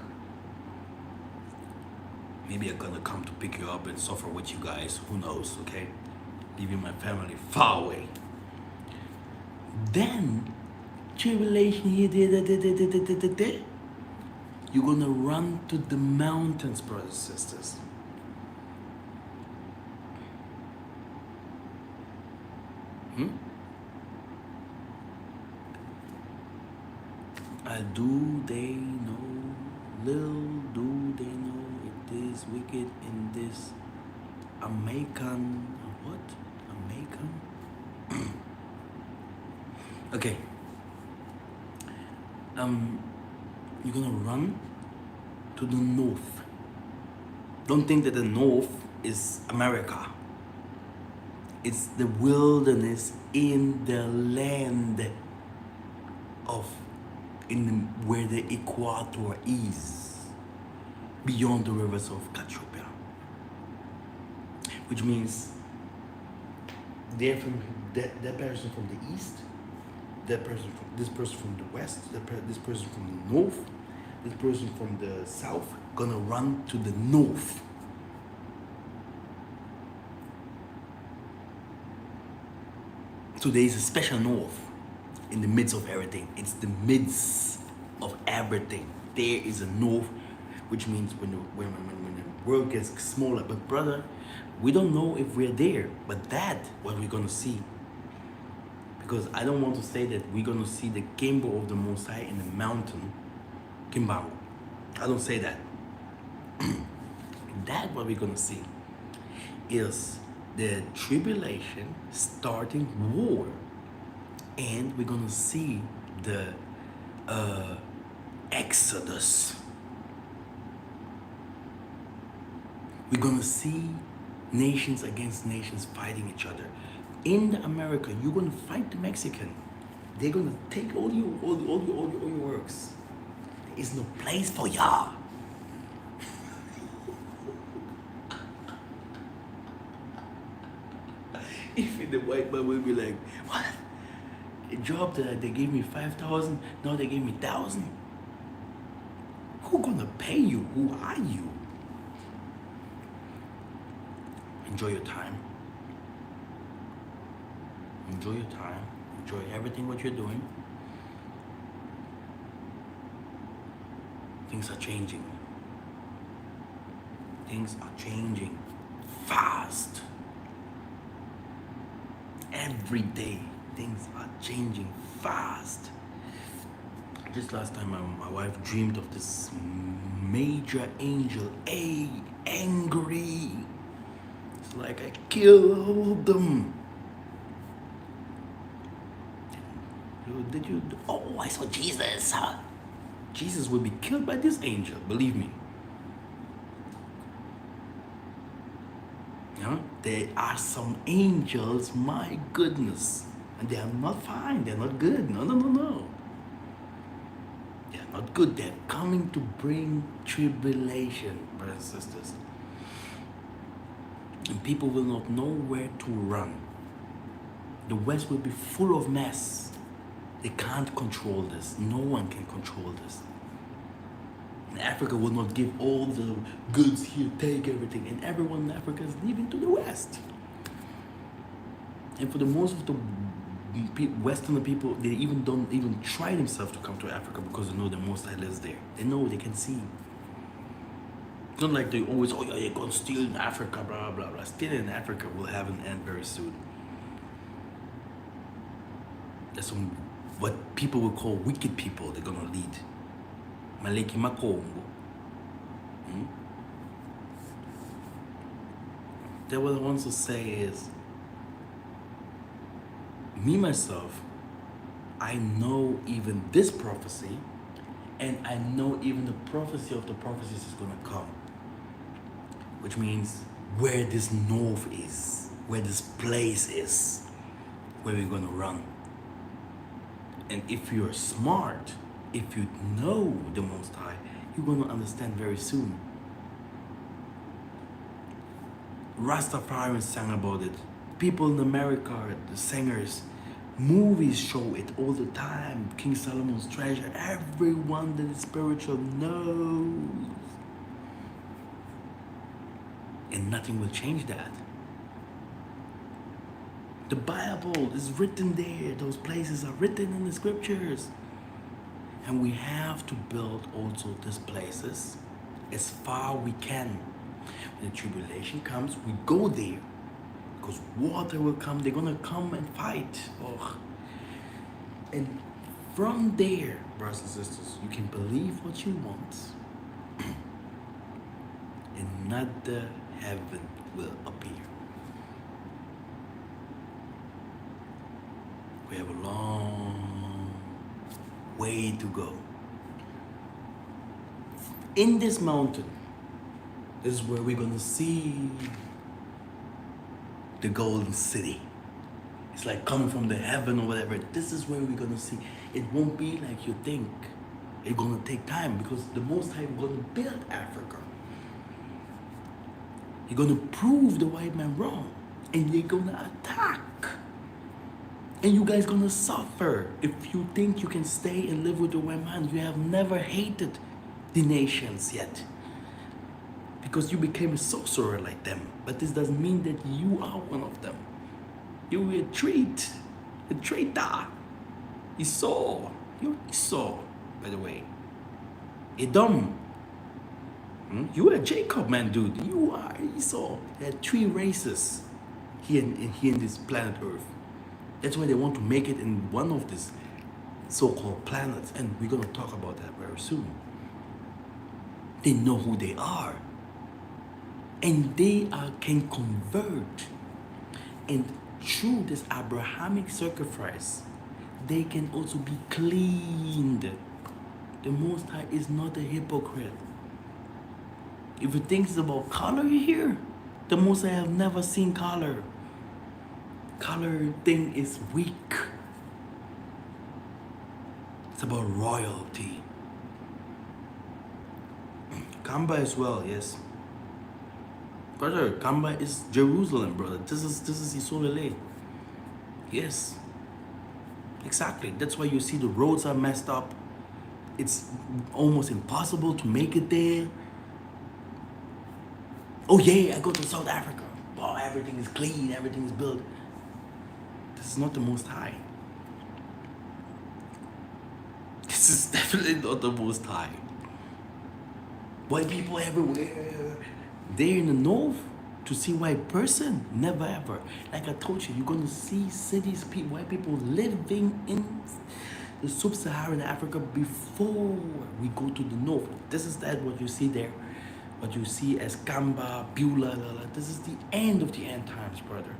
A: Maybe I'm gonna come to pick you up and suffer with you guys. Who knows, okay? Leaving my family far away. Then, tribulation here, there. You're gonna run to the mountains, brothers and sisters. Do they know, little do they know, it is wicked in this American, what? American? Okay. You're gonna run to the north. Don't think that the north is America. It's the wilderness in the land of, where the equator is, beyond the rivers of Ethiopia. Which means they're from that person from the east, this person from the west, this person from the north, this person from the south, gonna run to the north. So there is a special north in the midst of everything. It's the midst of everything. There is a north, which means when the world gets smaller. But brother, we don't know if we're there, but that what we're gonna see. Because I don't want to say that we're gonna see the Kimbo of the Most High in the mountain, Kimbangu. I don't say that. That what we're gonna see is the tribulation starting war, and we're gonna see the exodus. We're gonna see nations against nations fighting each other. In America, you're gonna fight the Mexican. They're gonna take all your works. There is no place for y'all. If the white man will be like, what? A job that they gave me 5,000, now they gave me 1,000. Who gonna pay you? Who are you? Enjoy your time. Enjoy your time. Enjoy everything what you're doing. Things are changing. Things are changing fast. Every day, things are changing fast. Just last time, my wife dreamed of this major angel, angry. It's like I killed all of them. Did you? Oh, I saw Jesus. Jesus will be killed by this angel, believe me. Yeah? There are some angels, my goodness, and they are not fine, they're not good. No. They're not good. They're coming to bring tribulation, brothers and sisters. And people will not know where to run. The West will be full of mess. They can't control this. No one can control this. And Africa will not give all the goods here, take everything. And everyone in Africa is leaving to the West. And for the most of the Western people, they don't even try themselves to come to Africa because they know the Most High lives there. They know, they can see. It's not like they always, oh yeah, you're going to steal in Africa, blah, blah, blah. Stealing in Africa will have an end very soon. There's some, what people will call wicked people, they're going to lead. Maleki Makongo. Then what I want to say is, me, myself, I know even this prophecy, and I know even the prophecy of the prophecies is going to come. Which means where this north is, where this place is, where we're going to run. And if you're smart, if you know the Most High, you're going to understand very soon. Rastafarians sang about it. People in America, the singers, movies show it all the time. King Solomon's Treasure. Everyone that is spiritual knows. And nothing will change that. The Bible is written there. Those places are written in the scriptures. And we have to build also these places as far we can. When the tribulation comes, we go there. Because water will come. They're going to come and fight. Oh. And from there, brothers and sisters, you can believe what you want. Another heaven will appear. We have a long way to go. In this mountain, this is where we're going to see the golden city. It's like coming from the heaven or whatever. This is where we're going to see. It won't be like you think. It's going to take time because the Most High is going to build Africa. You're going to prove the white man wrong. And they're going to attack. And you guys going to suffer. If you think you can stay and live with the white man, you have never hated the nations yet. Because you became a sorcerer like them. But this doesn't mean that you are one of them. You were a traitor. Esau. You're Esau, by the way. Edom. You are Jacob, man, dude. You are Esau. There are 3 races here in this planet Earth. That's why they want to make it in one of these so-called planets. And we're going to talk about that very soon. They know who they are. And they can convert. And through this Abrahamic sacrifice, they can also be cleaned. The Most High is not a hypocrite. If you think it's about color here, the Most High have never seen color. Color thing is weak. It's about royalty. Kamba as well, yes. Brother, Kamba is Jerusalem, brother. This is Isolele. Yes. Exactly. That's why you see the roads are messed up. It's almost impossible to make it there. Oh yeah, I go to South Africa. Oh, everything is clean, everything is built. This is not the Most High. This is definitely not the Most High. White people everywhere. There in the north, to see white person, never ever. Like I told you, you're gonna see cities, white people living in the sub-Saharan Africa before we go to the north. This is what you see there. What you see as Kamba, Beulah, this is the end of the end times, brother.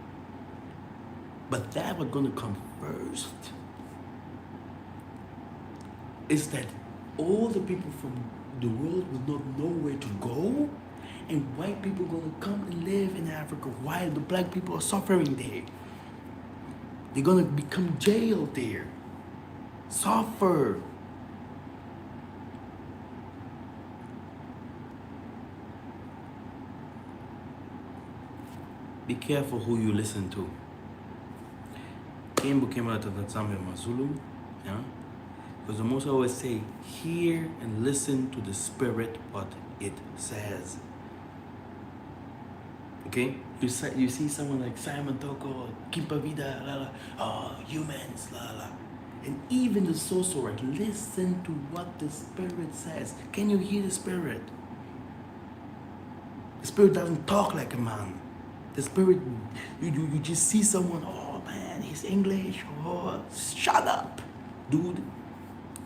A: But that what's gonna come first is that all the people from the world will not know where to go, and white people are gonna come and live in Africa while the black people are suffering there. They're gonna become jailed there, suffer. Be careful who you listen to. Yeah? Because the Most always say, hear and listen to the Spirit what it says. Okay? You see someone like Simeon Tokos, Kimpa Vida, humans, and even the sorcerer, listen to what the Spirit says. Can you hear the Spirit? The Spirit doesn't talk like a man. The Spirit, you just see someone, oh man, he's English, oh, shut up, dude.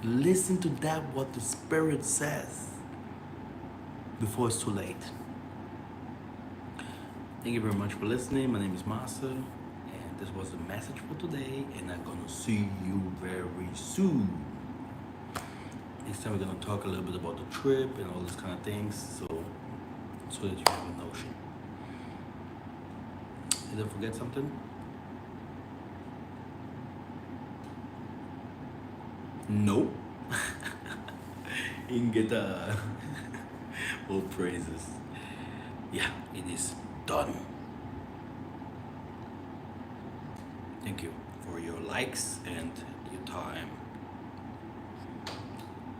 A: Listen to that, what the Spirit says, before it's too late. Thank you very much for listening. My name is Master, and this was the message for today, and I'm gonna see you very soon. Next time we're gonna talk a little bit about the trip and all these kind of things, so that you have a notion. Did I forget something? No. You can get all praises. Yeah, it is done. Thank you for your likes and your time.